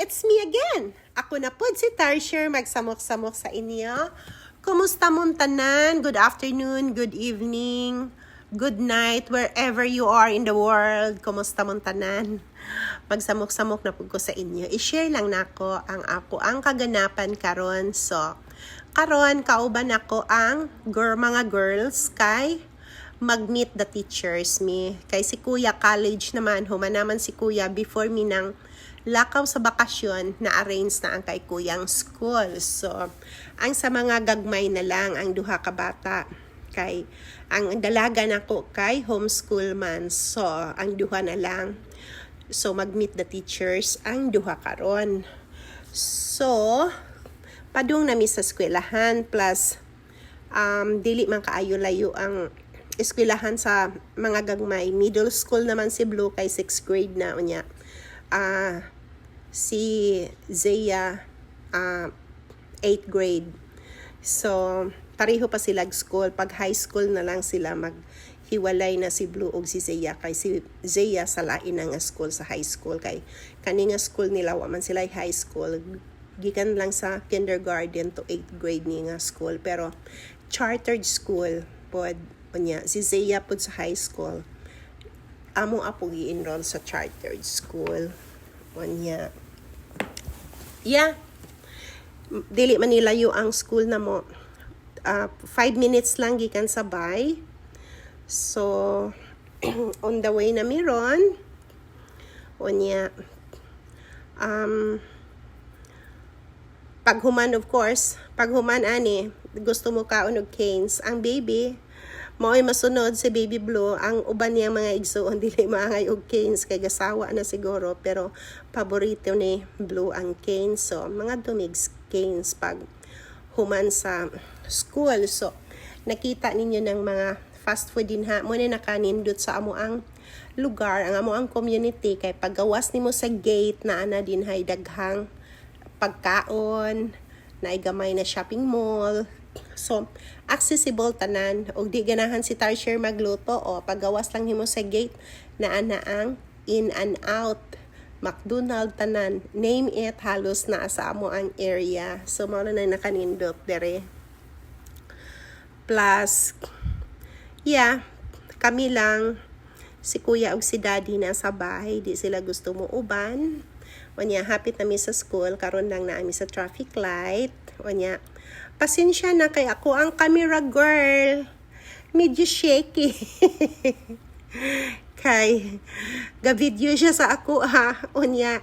it's me again. Ako na po si Tarsher, magsamok-samok sa inyo. Kumusta mong tanan? Good afternoon, good evening, good night, wherever you are in the world. Kumusta mong tanan? Magsamok-samok na po ko sa inyo. I-share lang nako ang kaganapan karon. So, karon kauban ako ang mga girls kay mag-meet the teachers mi. Kay si Kuya college naman, humanaman si Kuya before mi nang lakaw sa bakasyon na arrange na ang kay Kuyang school. So, ang sa mga gagmay na lang ang duha ka bata. Kay ang dalaga nako kay homeschool man. So, ang duha na lang. So, mag-meet the teachers ang duha karon. So, padung nami sa eskwelahan plus dili man kaayo layo ang eskwelahan sa mga gagmay. Middle school naman si Blue kay 6th grade na unya. Si Zaya 8th grade. So, pareho pa sila school. Pag high school na lang sila maghiwalay na si Blue og si Zaya. Kay si Zaya sa lain nga school sa high school. Kay kaninga school nila, waman sila high school. Gikan lang sa kindergarten to 8th grade ni nga school. Pero chartered school pod unya. Si Zaya pod sa high school. Amo apo gi-enroll sa chartered school. Unya. Yeah. Dili man nilayo ang school na mo. 5 minutes lang gikan sa bay. So, on the way na miron. Unya. Paghuman of course, paghuman ani, gusto mo kaon og canes. Ang baby, mao'y masunod si Baby Blue. Ang uban niya mga igsoon dili maangay og canes kay gasawa na siguro, pero paborito ni Blue ang canes. So mga dumigs canes pag human sa school. So nakita ninyo ng mga fast food din ha. Mo ni nakanindot sa amo ang lugar, ang amo ang community kay paggawas nimo sa gate na ana din hay daghang pagkaon, naigamay na shopping mall. So, accessible tanan. Og di ganahan si Tarsher magluto o paggawas lang himo sa gate na ana ang in and out. McDonald tanan. Name it, halos na sa amo ang area. So, mao na nakanindot dere. Plus, yeah, kami lang, si Kuya og si Daddy na sa bahay. Di sila gusto mo uban. Wanya, hapit na mi sa school. Karon lang na mi sa traffic light. Wanya, pasensya na kay ako ang camera girl. Medyo shaky. Kay, ga-video siya sa ako ha. Unya,